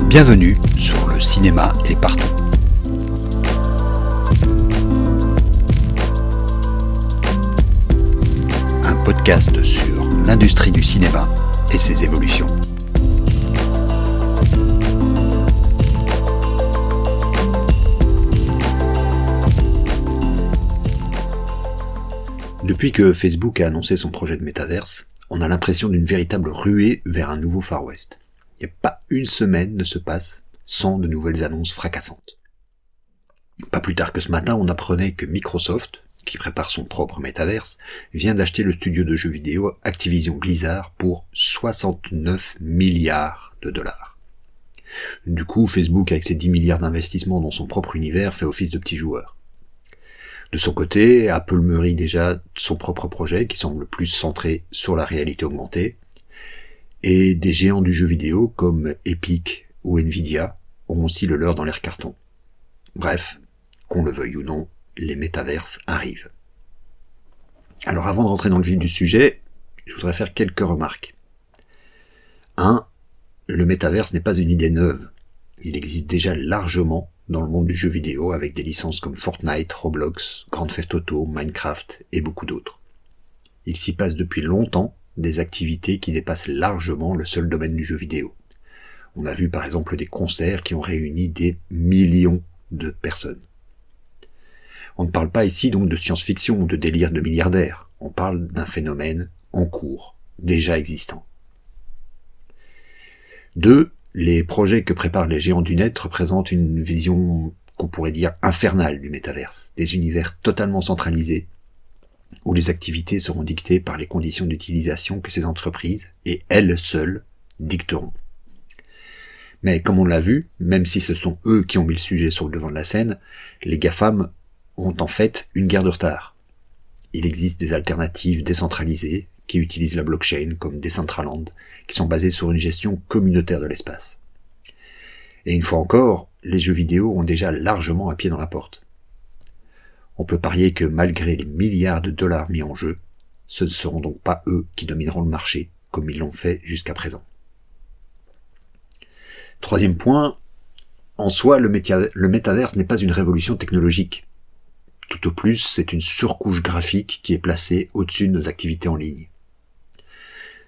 Bienvenue sur Le Cinéma est partout. Un podcast sur l'industrie du cinéma et ses évolutions. Depuis que Facebook a annoncé son projet de métaverse, on a l'impression d'une véritable ruée vers un nouveau Far West. Il n'y a pas une semaine ne se passe sans de nouvelles annonces fracassantes. Pas plus tard que ce matin, on apprenait que Microsoft, qui prépare son propre métaverse, vient d'acheter le studio de jeux vidéo Activision Blizzard pour 69 milliards de dollars. Du coup, Facebook, avec ses 10 milliards d'investissements dans son propre univers, fait office de petit joueur. De son côté, Apple mûrit déjà son propre projet, qui semble plus centré sur la réalité augmentée, et des géants du jeu vidéo comme Epic ou Nvidia ont aussi le leur dans l'air carton. Bref, qu'on le veuille ou non, les métaverses arrivent. Alors avant de rentrer dans le vif du sujet, je voudrais faire quelques remarques. 1. Le métaverse n'est pas une idée neuve. Il existe déjà largement dans le monde du jeu vidéo avec des licences comme Fortnite, Roblox, Grand Theft Auto, Minecraft et beaucoup d'autres. Il s'y passe depuis longtemps des activités qui dépassent largement le seul domaine du jeu vidéo. On a vu par exemple des concerts qui ont réuni des millions de personnes. On ne parle pas ici donc de science-fiction ou de délire de milliardaires, on parle d'un phénomène en cours, déjà existant. 2. Les projets que préparent les géants du net représentent une vision qu'on pourrait dire infernale du métaverse, des univers totalement centralisés, où les activités seront dictées par les conditions d'utilisation que ces entreprises, et elles seules, dicteront. Mais comme on l'a vu, même si ce sont eux qui ont mis le sujet sur le devant de la scène, les GAFAM ont en fait une guerre de retard. Il existe des alternatives décentralisées qui utilisent la blockchain comme Decentraland, qui sont basées sur une gestion communautaire de l'espace. Et une fois encore, les jeux vidéo ont déjà largement un pied dans la porte. On peut parier que malgré les milliards de dollars mis en jeu, ce ne seront donc pas eux qui domineront le marché, comme ils l'ont fait jusqu'à présent. 3e point, en soi, le métaverse n'est pas une révolution technologique. Tout au plus, c'est une surcouche graphique qui est placée au-dessus de nos activités en ligne.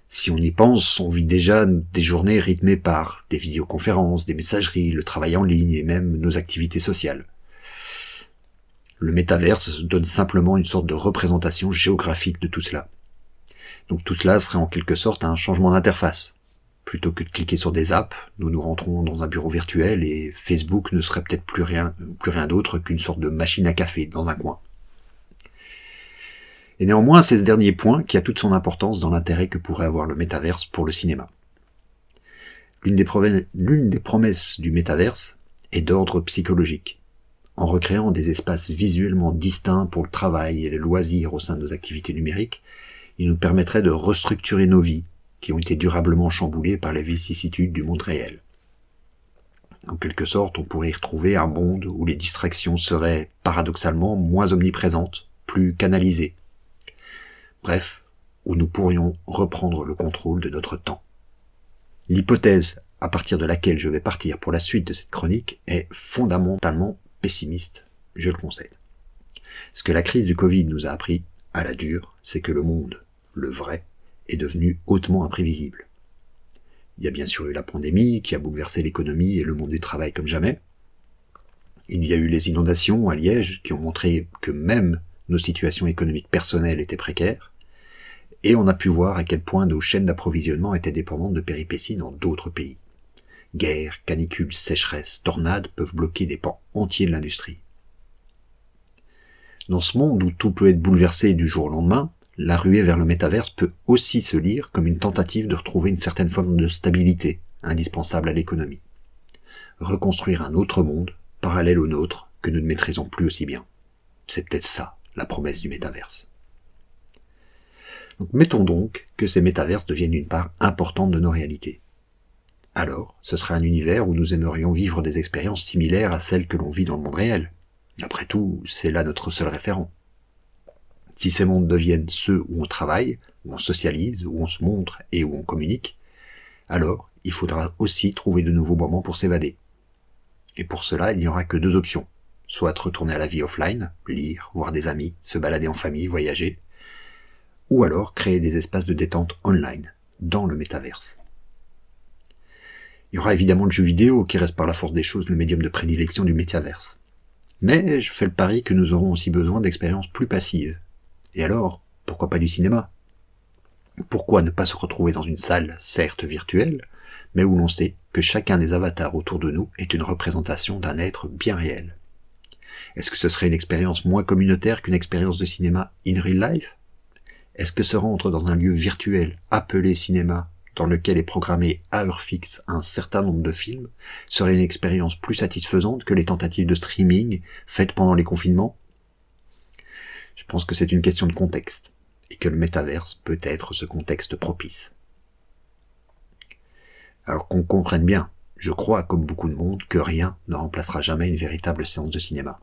Si on y pense, on vit déjà des journées rythmées par des vidéoconférences, des messageries, le travail en ligne et même nos activités sociales. Le métaverse donne simplement une sorte de représentation géographique de tout cela. Donc tout cela serait en quelque sorte un changement d'interface. Plutôt que de cliquer sur des apps, nous rentrons dans un bureau virtuel et Facebook ne serait peut-être plus rien d'autre qu'une sorte de machine à café dans un coin. Et néanmoins, c'est ce dernier point qui a toute son importance dans l'intérêt que pourrait avoir le métaverse pour le cinéma. L'une des promesses du métaverse est d'ordre psychologique. En recréant des espaces visuellement distincts pour le travail et les loisirs au sein de nos activités numériques, il nous permettrait de restructurer nos vies, qui ont été durablement chamboulées par les vicissitudes du monde réel. En quelque sorte, on pourrait y retrouver un monde où les distractions seraient paradoxalement moins omniprésentes, plus canalisées. Bref, où nous pourrions reprendre le contrôle de notre temps. L'hypothèse à partir de laquelle je vais partir pour la suite de cette chronique est fondamentalement pessimiste, je le concède. Ce que la crise du Covid nous a appris, à la dure, c'est que le monde, le vrai, est devenu hautement imprévisible. Il y a bien sûr eu la pandémie qui a bouleversé l'économie et le monde du travail comme jamais. Il y a eu les inondations à Liège qui ont montré que même nos situations économiques personnelles étaient précaires. Et on a pu voir à quel point nos chaînes d'approvisionnement étaient dépendantes de péripéties dans d'autres pays. Guerre, canicules, sécheresse, tornades peuvent bloquer des pans entiers de l'industrie. Dans ce monde où tout peut être bouleversé du jour au lendemain, la ruée vers le métaverse peut aussi se lire comme une tentative de retrouver une certaine forme de stabilité, indispensable à l'économie. Reconstruire un autre monde, parallèle au nôtre, que nous ne maîtrisons plus aussi bien. C'est peut-être ça, la promesse du métaverse. Donc, mettons donc que ces métaverses deviennent une part importante de nos réalités. Alors, ce serait un univers où nous aimerions vivre des expériences similaires à celles que l'on vit dans le monde réel. Après tout, c'est là notre seul référent. Si ces mondes deviennent ceux où on travaille, où on socialise, où on se montre et où on communique, alors il faudra aussi trouver de nouveaux moments pour s'évader. Et pour cela, il n'y aura que 2 options. Soit retourner à la vie offline, lire, voir des amis, se balader en famille, voyager, ou alors créer des espaces de détente online, dans le métaverse. Il y aura évidemment le jeu vidéo qui reste par la force des choses le médium de prédilection du métaverse. Mais je fais le pari que nous aurons aussi besoin d'expériences plus passives. Et alors, pourquoi pas du cinéma ? Pourquoi ne pas se retrouver dans une salle, certes virtuelle, mais où l'on sait que chacun des avatars autour de nous est une représentation d'un être bien réel ? Est-ce que ce serait une expérience moins communautaire qu'une expérience de cinéma in real life ? Est-ce que se rendre dans un lieu virtuel appelé cinéma, dans lequel est programmé à heure fixe un certain nombre de films, serait une expérience plus satisfaisante que les tentatives de streaming faites pendant les confinements ? Je pense que c'est une question de contexte, et que le métaverse peut être ce contexte propice. Alors qu'on comprenne bien, je crois, comme beaucoup de monde, que rien ne remplacera jamais une véritable séance de cinéma.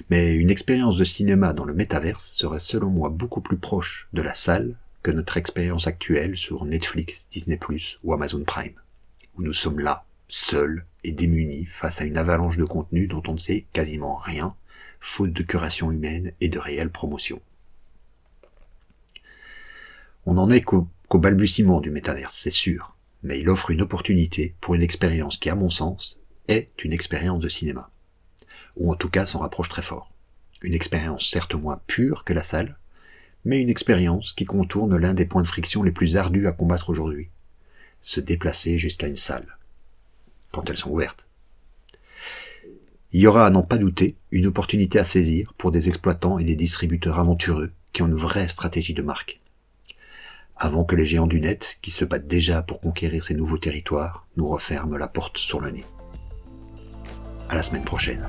Mais une expérience de cinéma dans le métaverse serait selon moi beaucoup plus proche de la salle que notre expérience actuelle sur Netflix, Disney+, ou Amazon Prime, où nous sommes là, seuls et démunis face à une avalanche de contenu dont on ne sait quasiment rien, faute de curation humaine et de réelle promotion. On n'en est qu'au balbutiement du métaverse, c'est sûr, mais il offre une opportunité pour une expérience qui, à mon sens, est une expérience de cinéma, ou en tout cas s'en rapproche très fort. Une expérience certes moins pure que la salle, mais une expérience qui contourne l'un des points de friction les plus ardus à combattre aujourd'hui, se déplacer jusqu'à une salle, quand elles sont ouvertes. Il y aura, à n'en pas douter, une opportunité à saisir pour des exploitants et des distributeurs aventureux qui ont une vraie stratégie de marque. Avant que les géants du net, qui se battent déjà pour conquérir ces nouveaux territoires, nous referment la porte sur le nez. À la semaine prochaine.